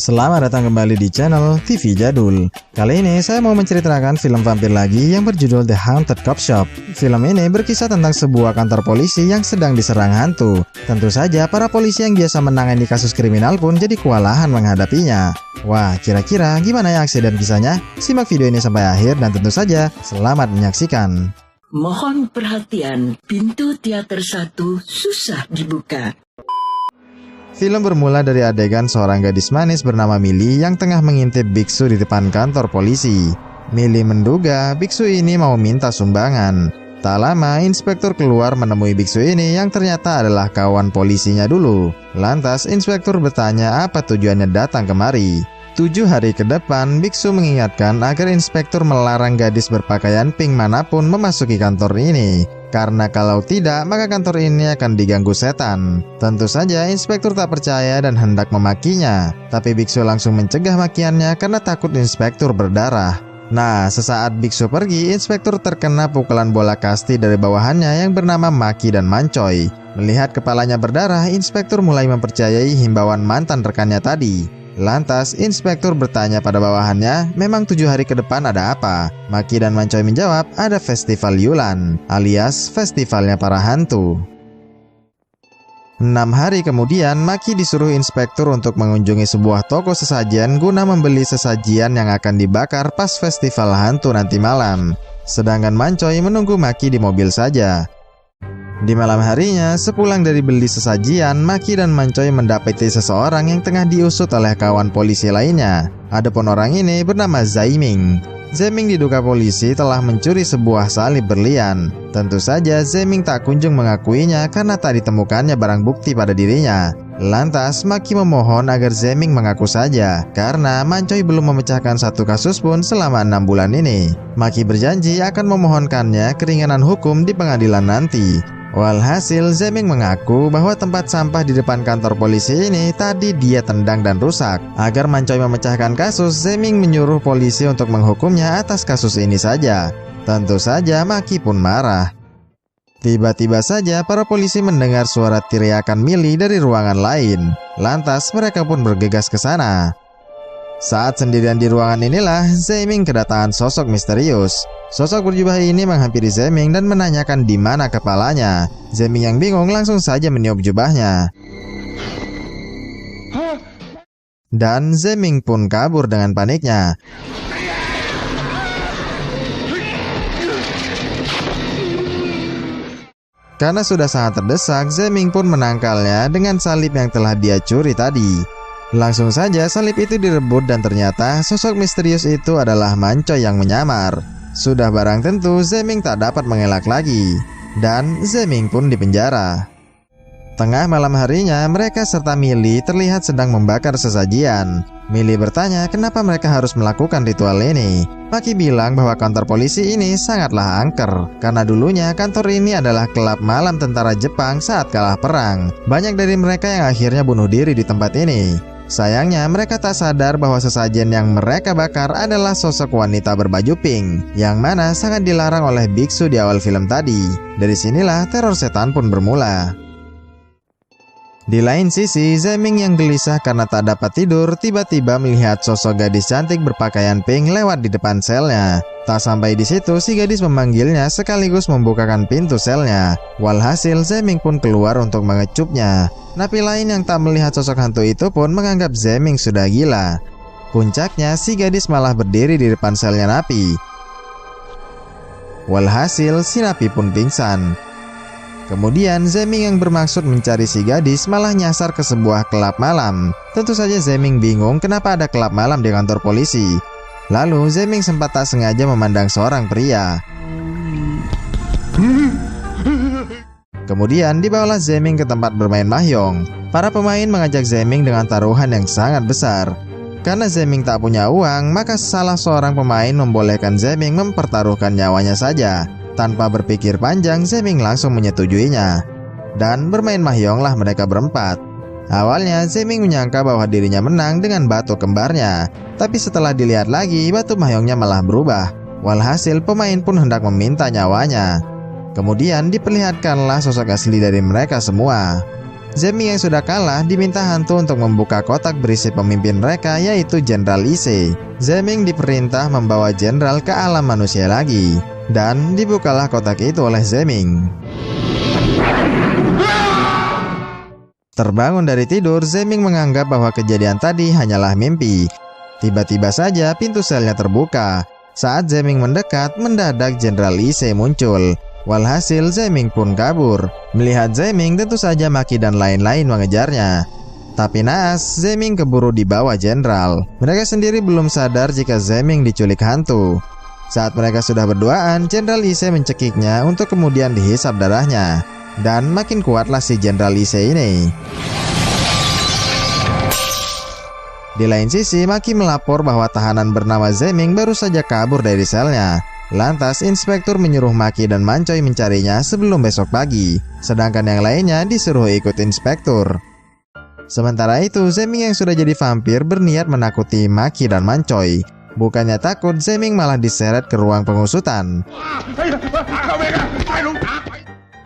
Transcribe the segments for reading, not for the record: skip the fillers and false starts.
Selamat datang kembali di channel TV Jadul. Kali ini saya mau menceritakan film vampir lagi yang berjudul The Haunted Cop Shop. Film ini berkisah tentang sebuah kantor polisi yang sedang diserang hantu. Tentu saja para polisi yang biasa menangani kasus kriminal pun jadi kewalahan menghadapinya. Wah, kira-kira gimana ya aksi dan kisahnya? Simak video ini sampai akhir dan tentu saja selamat menyaksikan. Mohon perhatian, pintu teater 1 susah dibuka. Film bermula dari adegan seorang gadis manis bernama Millie yang tengah mengintip biksu di depan kantor polisi. Millie menduga biksu ini mau minta sumbangan. Tak lama, inspektur keluar menemui biksu ini yang ternyata adalah kawan polisinya dulu. Lantas, inspektur bertanya apa tujuannya datang kemari. 7 hari ke depan, biksu mengingatkan agar inspektur melarang gadis berpakaian pink manapun memasuki kantor ini. Karena kalau tidak, maka kantor ini akan diganggu setan. Tentu saja inspektur tak percaya dan hendak memakinya. Tapi biksu langsung mencegah makiannya karena takut inspektur berdarah. Nah, sesaat biksu pergi, inspektur terkena pukulan bola kasti dari bawahannya yang bernama Maki dan Mancoy. Melihat kepalanya berdarah, inspektur mulai mempercayai himbauan mantan rekannya tadi. Lantas, inspektur bertanya pada bawahannya, memang 7 hari ke depan ada apa? Maki dan Mancoy menjawab, ada festival Yulan, alias festivalnya para hantu. 6 hari kemudian, Maki disuruh inspektur untuk mengunjungi sebuah toko sesajen guna membeli sesajian yang akan dibakar pas festival hantu nanti malam. Sedangkan Mancoy menunggu Maki di mobil saja. Di malam harinya, sepulang dari beli sesajian, Maki dan Mancoy mendapati seseorang yang tengah diusut oleh kawan polisi lainnya. Adapun orang ini bernama Zaiming. Zaiming diduga polisi telah mencuri sebuah salib berlian. Tentu saja Zaiming tak kunjung mengakuinya karena tak ditemukannya barang bukti pada dirinya. Lantas, Maki memohon agar Zaiming mengaku saja, karena Mancoy belum memecahkan satu kasus pun selama 6 bulan ini. Maki berjanji akan memohonkannya keringanan hukum di pengadilan nanti. Walhasil, Zaiming mengaku bahwa tempat sampah di depan kantor polisi ini tadi dia tendang dan rusak. Agar Mancoy memecahkan kasus, Zaiming menyuruh polisi untuk menghukumnya atas kasus ini saja. Tentu saja Maki pun marah. Tiba-tiba saja para polisi mendengar suara teriakan Millie dari ruangan lain. Lantas mereka pun bergegas ke sana. Saat sendirian di ruangan inilah, Zaiming kedatangan sosok misterius. Sosok berjubah ini menghampiri Zaiming dan menanyakan di mana kepalanya. Zaiming yang bingung langsung saja meniup jubahnya. Dan Zaiming pun kabur dengan paniknya. Karena sudah sangat terdesak, Zaiming pun menangkalnya dengan salib yang telah dia curi tadi. Langsung saja salib itu direbut dan ternyata sosok misterius itu adalah Mancoy yang menyamar. Sudah barang tentu Zaiming tak dapat mengelak lagi. Dan Zaiming pun dipenjara. Tengah malam harinya, mereka serta Millie terlihat sedang membakar sesajian. Millie bertanya kenapa mereka harus melakukan ritual ini. Maki bilang bahwa kantor polisi ini sangatlah angker, karena dulunya kantor ini adalah klub malam tentara Jepang saat kalah perang. Banyak dari mereka yang akhirnya bunuh diri di tempat ini. Sayangnya mereka tak sadar bahwa sesajen yang mereka bakar adalah sosok wanita berbaju pink, yang mana sangat dilarang oleh biksu di awal film tadi. Dari sinilah teror setan pun bermula. Di lain sisi, Zaiming yang gelisah karena tak dapat tidur tiba-tiba melihat sosok gadis cantik berpakaian pink lewat di depan selnya. Tak sampai di situ, si gadis memanggilnya sekaligus membukakan pintu selnya. Walhasil, Zaiming pun keluar untuk mengecupnya. Napi lain yang tak melihat sosok hantu itu pun menganggap Zaiming sudah gila. Puncaknya, si gadis malah berdiri di depan selnya Napi. Walhasil, si Napi pun pingsan. Kemudian Zaiming yang bermaksud mencari si gadis malah nyasar ke sebuah klub malam. Tentu saja Zaiming bingung kenapa ada klub malam di kantor polisi. Lalu Zaiming sempat tak sengaja memandang seorang pria. Kemudian dibawalah Zaiming ke tempat bermain mahjong. Para pemain mengajak Zaiming dengan taruhan yang sangat besar. Karena Zaiming tak punya uang, maka salah seorang pemain membolehkan Zaiming mempertaruhkan nyawanya saja. Tanpa berpikir panjang, Zaiming langsung menyetujuinya. Dan bermain mahjonglah mereka berempat. Awalnya, Zaiming menyangka bahwa dirinya menang dengan batu kembarnya. Tapi setelah dilihat lagi, batu mahjongnya malah berubah. Walhasil, pemain pun hendak meminta nyawanya. Kemudian diperlihatkanlah sosok asli dari mereka semua. Zeming yang sudah kalah diminta hantu untuk membuka kotak berisi pemimpin mereka, yaitu Jenderal Ise. Zeming diperintah membawa jenderal ke alam manusia lagi, dan dibukalah kotak itu oleh Zeming. Terbangun dari tidur, Zeming menganggap bahwa kejadian tadi hanyalah mimpi. Tiba-tiba saja pintu selnya terbuka. Saat Zeming mendekat, mendadak Jenderal Ise muncul. Walhasil Zeming pun kabur. Melihat Zeming, tentu saja Maki dan lain-lain mengejarnya. Tapi naas, Zeming keburu dibawa jenderal. Mereka sendiri belum sadar jika Zeming diculik hantu. Saat mereka sudah berduaan, Jenderal Ise mencekiknya untuk kemudian dihisap darahnya. Dan makin kuatlah si Jenderal Ise ini. Di lain sisi, Maki melapor bahwa tahanan bernama Zeming baru saja kabur dari selnya. Lantas, inspektur menyuruh Maki dan Mancoy mencarinya sebelum besok pagi. Sedangkan yang lainnya disuruh ikut inspektur. Sementara itu, Zeming yang sudah jadi vampir berniat menakuti Maki dan Mancoy. Bukannya takut, Zeming malah diseret ke ruang pengusutan.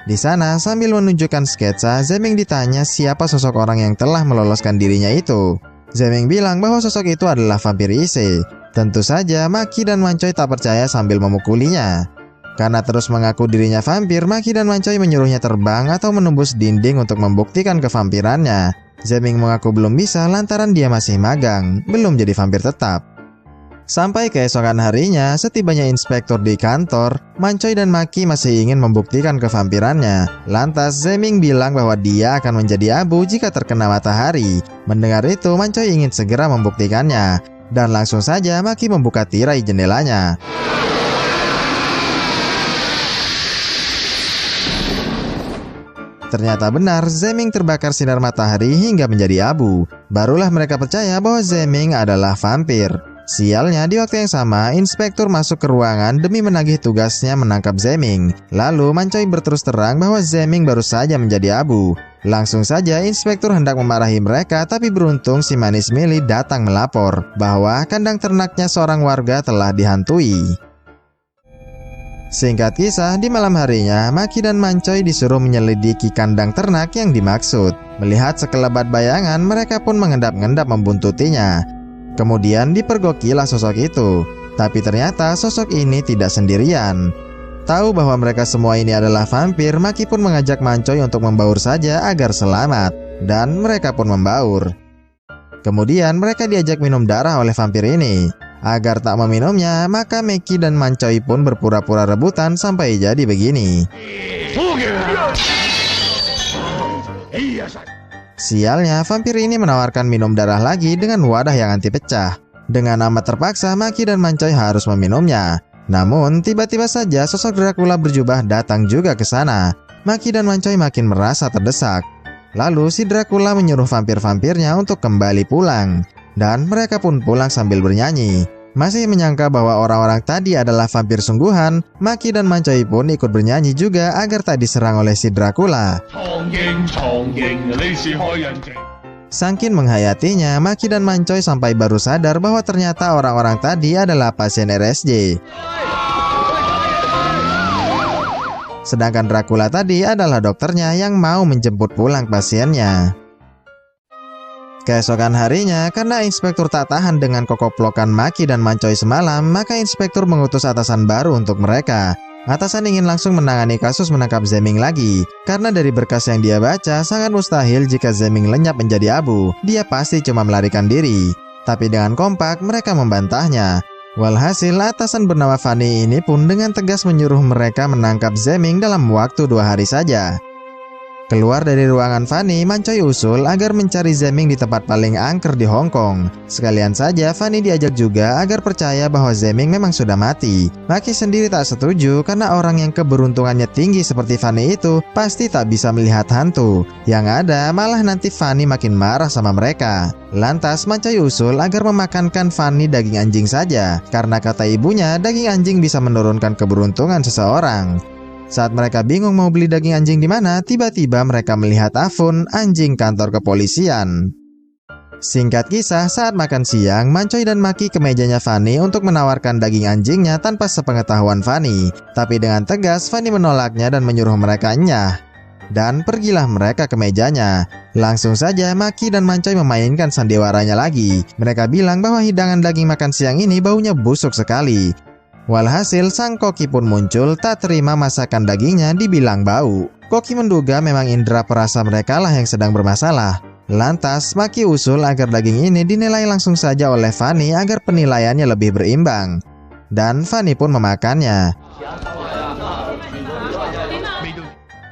Di sana, sambil menunjukkan sketsa, Zeming ditanya siapa sosok orang yang telah meloloskan dirinya itu. Zeming bilang bahwa sosok itu adalah vampir Ise. Tentu saja Maki dan Mancoy tak percaya sambil memukulinya. Karena terus mengaku dirinya vampir, Maki dan Mancoy menyuruhnya terbang atau menembus dinding untuk membuktikan kevampirannya. Zeming mengaku belum bisa lantaran dia masih magang, belum jadi vampir tetap. Sampai keesokan harinya, setibanya inspektur di kantor, Mancoy dan Maki masih ingin membuktikan kevampirannya. Lantas Zeming bilang bahwa dia akan menjadi abu jika terkena matahari. Mendengar itu, Mancoy ingin segera membuktikannya. Dan langsung saja Maki membuka tirai jendelanya. Ternyata benar, Zeming terbakar sinar matahari hingga menjadi abu. Barulah mereka percaya bahwa Zeming adalah vampir. Sialnya, di waktu yang sama, inspektur masuk ke ruangan demi menagih tugasnya menangkap Zeming. Lalu Mancoy berterus terang bahwa Zeming baru saja menjadi abu. Langsung saja inspektur hendak memarahi mereka, tapi beruntung si manis Mili datang melapor bahwa kandang ternaknya seorang warga telah dihantui. Singkat kisah, di malam harinya, Maki dan Mancoy disuruh menyelidiki kandang ternak yang dimaksud. Melihat sekelebat bayangan, mereka pun mengendap-endap membuntutinya. Kemudian dipergokilah sosok itu. Tapi ternyata sosok ini tidak sendirian. Tahu bahwa mereka semua ini adalah vampir, Maki pun mengajak Mancoy untuk membaur saja agar selamat. Dan mereka pun membaur. Kemudian mereka diajak minum darah oleh vampir ini. Agar tak meminumnya, maka Maki dan Mancoy pun berpura-pura rebutan sampai jadi begini. Sialnya, vampir ini menawarkan minum darah lagi dengan wadah yang anti pecah. Dengan amat terpaksa, Maki dan Mancoy harus meminumnya. Namun, tiba-tiba saja sosok Dracula berjubah datang juga ke sana. Maki dan Mancoy makin merasa terdesak. Lalu, si Dracula menyuruh vampir-vampirnya untuk kembali pulang. Dan mereka pun pulang sambil bernyanyi. Masih menyangka bahwa orang-orang tadi adalah vampir sungguhan, Maki dan Mancoy pun ikut bernyanyi juga agar tak diserang oleh si Dracula. Saking menghayatinya, Maki dan Mancoy sampai baru sadar bahwa ternyata orang-orang tadi adalah pasien RSJ. Sedangkan Dracula tadi adalah dokternya yang mau menjemput pulang pasiennya. Keesokan harinya, karena inspektur tak tahan dengan kokoplokan Maki dan Mancoy semalam, maka inspektur mengutus atasan baru untuk mereka. Atasan ingin langsung menangani kasus menangkap Zeming lagi. Karena dari berkas yang dia baca, sangat mustahil jika Zeming lenyap menjadi abu. Dia pasti cuma melarikan diri. Tapi dengan kompak, mereka membantahnya. Walhasil, atasan bernama Fanny ini pun dengan tegas menyuruh mereka menangkap Zeming dalam waktu 2 hari saja. Keluar dari ruangan Fanny, Mancoy usul agar mencari Zeming di tempat paling angker di Hong Kong. Sekalian saja, Fanny diajak juga agar percaya bahwa Zeming memang sudah mati. Maki sendiri tak setuju karena orang yang keberuntungannya tinggi seperti Fanny itu pasti tak bisa melihat hantu. Yang ada, malah nanti Fanny makin marah sama mereka. Lantas, Mancoy usul agar memakankan Fanny daging anjing saja. Karena kata ibunya, daging anjing bisa menurunkan keberuntungan seseorang. Saat mereka bingung mau beli daging anjing di mana, tiba-tiba mereka melihat Afun, anjing kantor kepolisian. Singkat kisah, saat makan siang, Mancoy dan Maki ke mejanya Fanny untuk menawarkan daging anjingnya tanpa sepengetahuan Fanny. Tapi dengan tegas, Fanny menolaknya dan menyuruh mereka enyah. Dan pergilah mereka ke mejanya. Langsung saja Maki dan Mancoy memainkan sandiwaranya lagi. Mereka bilang bahwa hidangan daging makan siang ini baunya busuk sekali. Walhasil sang koki pun muncul, tak terima masakan dagingnya dibilang bau. Koki menduga memang indera perasa mereka lah yang sedang bermasalah. Lantas Maki usul agar daging ini dinilai langsung saja oleh Fanny agar penilaiannya lebih berimbang. Dan Fanny pun memakannya.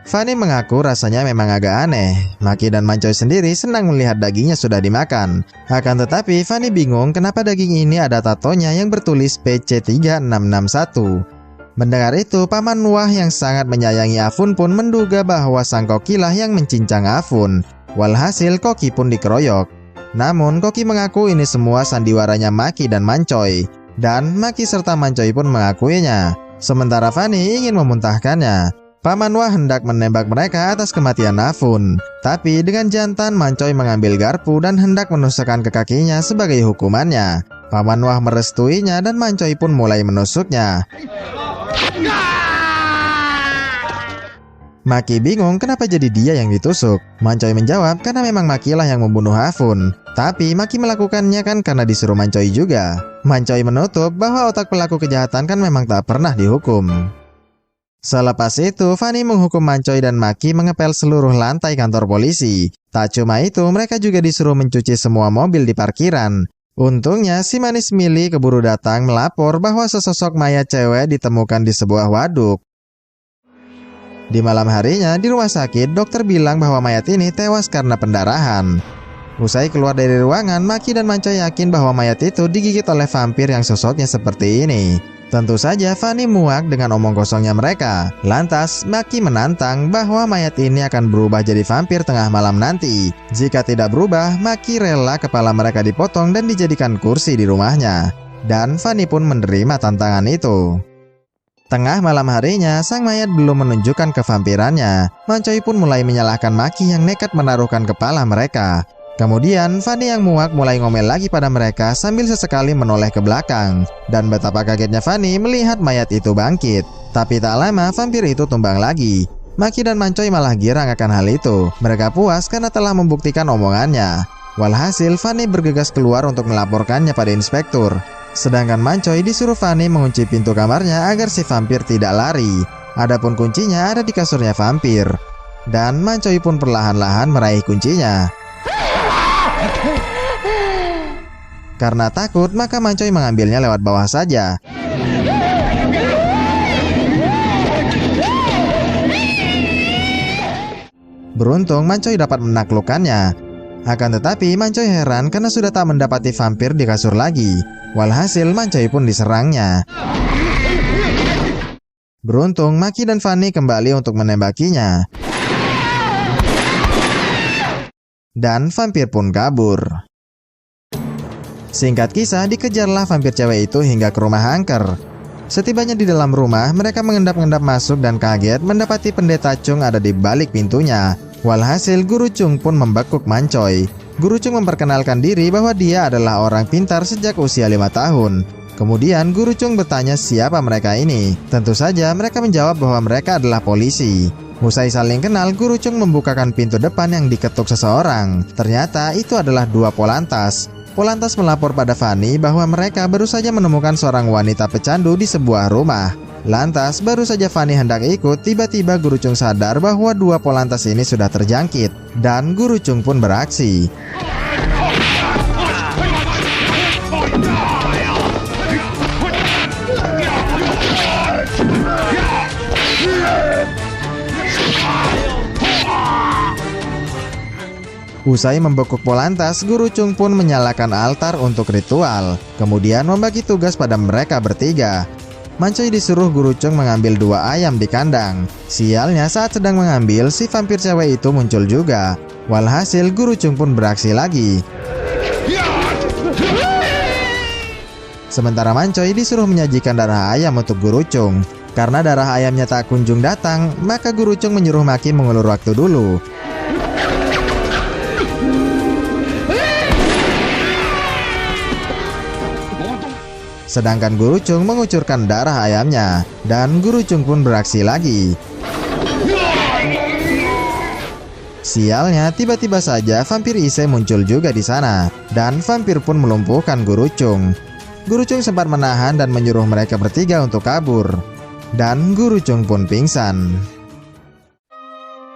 Fanny mengaku rasanya memang agak aneh. Maki dan Mancoy sendiri senang melihat dagingnya sudah dimakan. Akan tetapi Fanny bingung kenapa daging ini ada tatonya yang bertulis PC3661. Mendengar itu, Paman Wah yang sangat menyayangi Afun pun menduga bahwa sang koki lah yang mencincang Afun. Walhasil koki pun dikeroyok. Namun koki mengaku ini semua sandiwaranya Maki dan Mancoy. Dan Maki serta Mancoy pun mengakuinya. Sementara Fanny ingin memuntahkannya. Paman Wah hendak menembak mereka atas kematian Afun. Tapi dengan jantan Mancoy mengambil garpu dan hendak menusukkan ke kakinya sebagai hukumannya. Paman Wah merestuinya dan Mancoy pun mulai menusuknya. Maki bingung kenapa jadi dia yang ditusuk. Mancoy menjawab karena memang Maki lah yang membunuh Afun. Tapi Maki melakukannya kan karena disuruh Mancoy juga. Mancoy menutup bahwa otak pelaku kejahatan kan memang tak pernah dihukum. Selepas itu, Fanny menghukum Mancoy dan Maki mengepel seluruh lantai kantor polisi. Tak cuma itu, mereka juga disuruh mencuci semua mobil di parkiran. Untungnya, si manis Millie keburu datang melapor bahwa sesosok mayat cewek ditemukan di sebuah waduk. Di malam harinya, di rumah sakit, dokter bilang bahwa mayat ini tewas karena pendarahan. Usai keluar dari ruangan, Maki dan Mancoy yakin bahwa mayat itu digigit oleh vampir yang sosoknya seperti ini. Tentu saja Fanny muak dengan omong kosongnya mereka. Lantas Maki menantang bahwa mayat ini akan berubah jadi vampir tengah malam nanti. Jika tidak berubah, Maki rela kepala mereka dipotong dan dijadikan kursi di rumahnya. Dan Fanny pun menerima tantangan itu. Tengah malam harinya, sang mayat belum menunjukkan kevampirannya. Mancoy pun mulai menyalahkan Maki yang nekat menaruhkan kepala mereka. Kemudian, Fanny yang muak mulai ngomel lagi pada mereka sambil sesekali menoleh ke belakang. Dan betapa kagetnya Fanny melihat mayat itu bangkit. Tapi tak lama, vampir itu tumbang lagi. Maki dan Mancoy malah girang akan hal itu. Mereka puas karena telah membuktikan omongannya. Walhasil, Fanny bergegas keluar untuk melaporkannya pada inspektur. Sedangkan Mancoy disuruh Fanny mengunci pintu kamarnya agar si vampir tidak lari. Adapun kuncinya ada di kasurnya vampir. Dan Mancoy pun perlahan-lahan meraih kuncinya. Karena takut, maka Mancoy mengambilnya lewat bawah saja. Beruntung Mancoy dapat menaklukkannya. Akan tetapi Mancoy heran karena sudah tak mendapati vampir di kasur lagi. Walhasil Mancoy pun diserangnya. Beruntung Maki dan Fanny kembali untuk menembakinya. Dan vampir pun kabur. Singkat kisah, dikejarlah vampir cewek itu hingga ke rumah angker. Setibanya di dalam rumah, mereka mengendap-endap masuk dan kaget mendapati pendeta Chung ada di balik pintunya. Walhasil Guru Chung pun membekuk Mancoy. Guru Chung memperkenalkan diri bahwa dia adalah orang pintar sejak usia 5 tahun. Kemudian Guru Chung bertanya siapa mereka ini. Tentu saja mereka menjawab bahwa mereka adalah polisi. Usai saling kenal, Guru Chung membukakan pintu depan yang diketuk seseorang. Ternyata itu adalah 2 Polantas. Polantas melapor pada Fanny bahwa mereka baru saja menemukan seorang wanita pecandu di sebuah rumah. Lantas, baru saja Fanny hendak ikut, tiba-tiba Guru Chung sadar bahwa 2 Polantas ini sudah terjangkit. Dan Guru Chung pun beraksi. Usai membekuk Polantas, Guru Chung pun menyalakan altar untuk ritual. Kemudian membagi tugas pada mereka bertiga. Mancoy disuruh Guru Chung mengambil 2 ayam di kandang. Sialnya saat sedang mengambil, si vampir cewek itu muncul juga. Walhasil Guru Chung pun beraksi lagi. Sementara Mancoy disuruh menyajikan darah ayam untuk Guru Chung. Karena darah ayamnya tak kunjung datang, maka Guru Chung menyuruh Maki mengulur waktu dulu. Sedangkan Guru Chung mengucurkan darah ayamnya. Dan Guru Chung pun beraksi lagi. Sialnya, tiba-tiba saja vampir Issei muncul juga di sana, dan vampir pun melumpuhkan Guru Chung. Guru Chung sempat menahan dan menyuruh mereka bertiga untuk kabur, dan Guru Chung pun pingsan.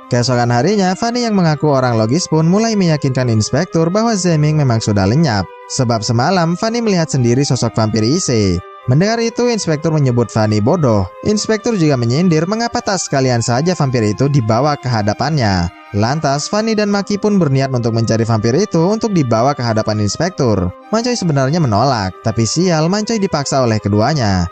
Keesokan harinya, Fanny yang mengaku orang logis pun mulai meyakinkan inspektur bahwa Zeming memang sudah lenyap, sebab semalam Fanny melihat sendiri sosok vampir Issei. Mendengar itu, inspektur menyebut Fanny bodoh. Inspektur juga menyindir mengapa tak sekalian saja vampir itu dibawa ke hadapannya. Lantas, Fanny dan Maki pun berniat untuk mencari vampir itu untuk dibawa ke hadapan inspektur. Mancoy sebenarnya menolak, tapi sial Mancoy dipaksa oleh keduanya.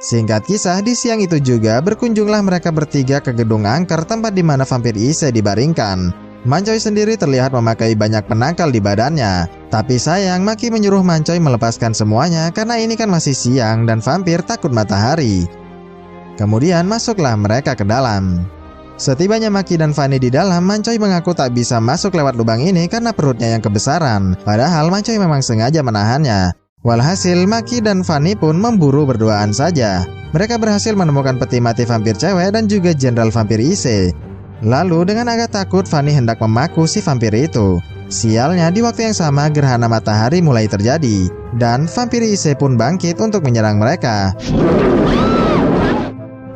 Singkat kisah, di siang itu juga berkunjunglah mereka bertiga ke gedung angker tempat di mana vampir Issei dibaringkan. Mancoy sendiri terlihat memakai banyak penangkal di badannya. Tapi sayang, Maki menyuruh Mancoy melepaskan semuanya karena ini kan masih siang dan vampir takut matahari. Kemudian masuklah mereka ke dalam. Setibanya Maki dan Fanny di dalam, Mancoy mengaku tak bisa masuk lewat lubang ini karena perutnya yang kebesaran. Padahal Mancoy memang sengaja menahannya. Walhasil, Maki dan Fanny pun memburu berduaan saja. Mereka berhasil menemukan peti mati vampir cewek dan juga jenderal vampir Issei. Lalu dengan agak takut, Fanny hendak memaku si vampir itu. Sialnya, di waktu yang sama gerhana matahari mulai terjadi, dan vampir Issei pun bangkit untuk menyerang mereka.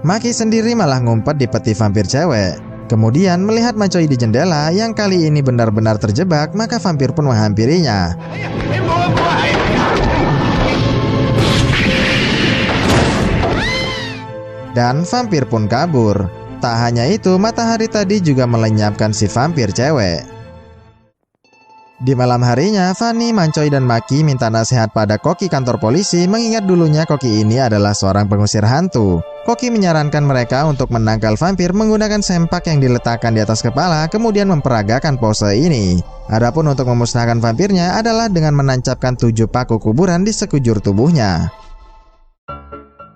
Maki sendiri malah ngumpet di peti vampir cewek. Kemudian melihat Mancoy di jendela yang kali ini benar-benar terjebak, maka vampir pun menghampirinya. Dan vampir pun kabur. Tak hanya itu, matahari tadi juga melenyapkan si vampir cewek. Di malam harinya, Fanny, Mancoy, dan Maki minta nasihat pada koki kantor polisi mengingat dulunya koki ini adalah seorang pengusir hantu. Koki menyarankan mereka untuk menangkal vampir menggunakan sempak yang diletakkan di atas kepala kemudian memperagakan pose ini. Adapun untuk memusnahkan vampirnya adalah dengan menancapkan 7 paku kuburan di sekujur tubuhnya.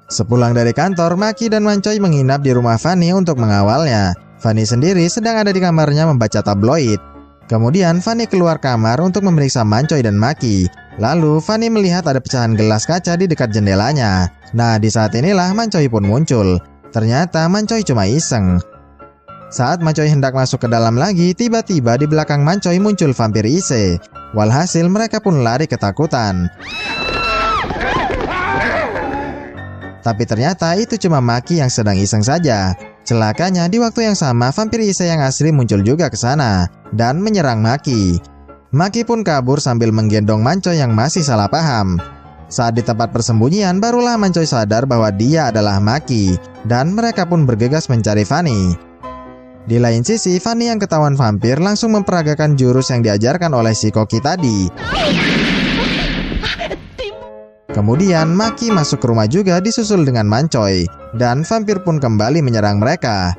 Sepulang dari kantor, Maki dan Mancoy menginap di rumah Fanny untuk mengawalnya. Fanny sendiri sedang ada di kamarnya membaca tabloid. Kemudian Fanny keluar kamar untuk memeriksa Mancoy dan Maki. Lalu Fanny melihat ada pecahan gelas kaca di dekat jendelanya. Nah, di saat inilah Mancoy pun muncul. Ternyata Mancoy cuma iseng. Saat Mancoy hendak masuk ke dalam lagi, tiba-tiba di belakang Mancoy muncul vampir Issei. Walhasil mereka pun lari ketakutan. Tapi ternyata itu cuma Maki yang sedang iseng saja. Celakanya, di waktu yang sama vampir Issei yang asli muncul juga ke sana dan menyerang Maki. Maki pun kabur sambil menggendong Mancoy yang masih salah paham. Saat di tempat persembunyian, barulah Mancoy sadar bahwa dia adalah Maki, dan mereka pun bergegas mencari Fanny. Di lain sisi, Fanny yang ketahuan vampir langsung memperagakan jurus yang diajarkan oleh si koki tadi. Kemudian Maki masuk ke rumah juga disusul dengan Mancoy, dan vampir pun kembali menyerang mereka.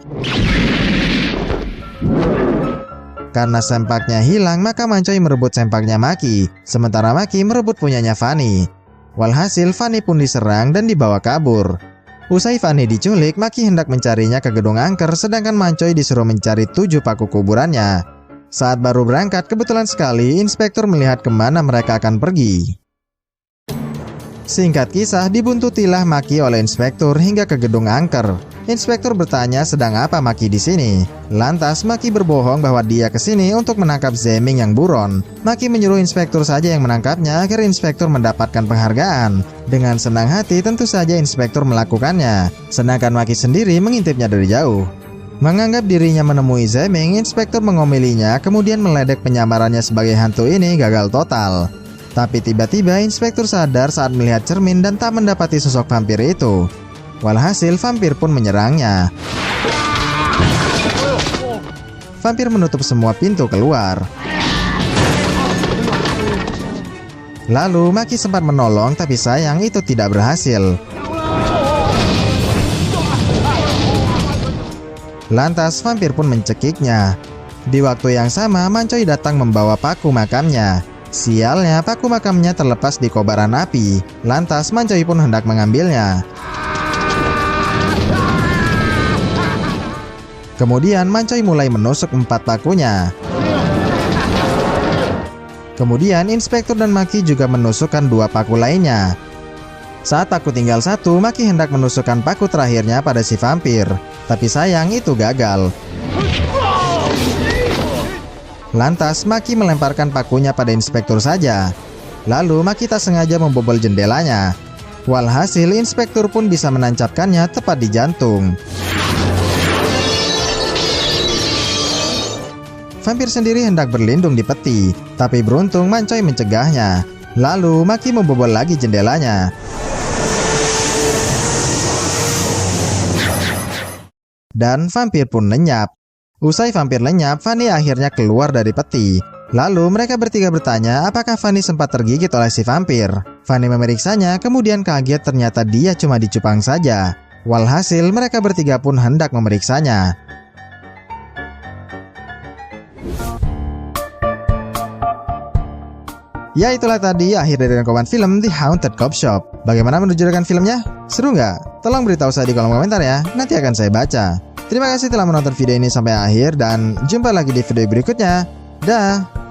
Karena sempaknya hilang, maka Mancoy merebut sempaknya Maki, sementara Maki merebut punyanya Fanny. Walhasil Fanny pun diserang dan dibawa kabur. Usai Fanny diculik, Maki hendak mencarinya ke gedung angker, sedangkan Mancoy disuruh mencari 7 paku kuburannya. Saat baru berangkat, kebetulan sekali inspektur melihat kemana mereka akan pergi. Singkat kisah, dibuntutilah Maki oleh inspektur hingga ke gedung angker. Inspektur bertanya sedang apa Maki di sini. Lantas Maki berbohong bahwa dia ke sini untuk menangkap Zeming yang buron. Maki menyuruh inspektur saja yang menangkapnya agar inspektur mendapatkan penghargaan. Dengan senang hati tentu saja inspektur melakukannya. Sedangkan Maki sendiri mengintipnya dari jauh. Menganggap dirinya menemui Zeming, inspektur mengomelinya kemudian meledek penyamarannya sebagai hantu ini gagal total. Tapi tiba-tiba inspektur sadar saat melihat cermin dan tak mendapati sosok vampir itu. Walhasil vampir pun menyerangnya. Vampir menutup semua pintu keluar. Lalu Maki sempat menolong tapi sayang itu tidak berhasil. Lantas vampir pun mencekiknya. Di waktu yang sama Mancoy datang membawa paku makamnya. Sialnya, paku makamnya terlepas di kobaran api. Lantas Mancoy pun hendak mengambilnya. Kemudian Mancoy mulai menusuk 4 pakunya. Kemudian inspektur dan Maki juga menusukkan 2 paku lainnya. Saat paku tinggal 1, Maki hendak menusukkan paku terakhirnya pada si vampir. Tapi sayang itu gagal. Lantas Maki melemparkan pakunya pada inspektur saja. Lalu Maki tak sengaja membobol jendelanya. Walhasil inspektur pun bisa menancapkannya tepat di jantung. Vampir sendiri hendak berlindung di peti, tapi beruntung Mancoy mencegahnya. Lalu Maki membobol lagi jendelanya. Dan vampir pun lenyap. Usai vampir lenyap, Fanny akhirnya keluar dari peti. Lalu mereka bertiga bertanya apakah Fanny sempat tergigit oleh si vampir. Fanny memeriksanya, kemudian kaget ternyata dia cuma dicupang saja. Walhasil mereka bertiga pun hendak memeriksanya. Ya itulah tadi akhir dari rangkuman film The Haunted Cop Shop. Bagaimana menurut juragan filmnya? Seru nggak? Tolong beritahu saya di kolom komentar ya, nanti akan saya baca. Terima kasih telah menonton video ini sampai akhir dan jumpa lagi di video berikutnya. Dah.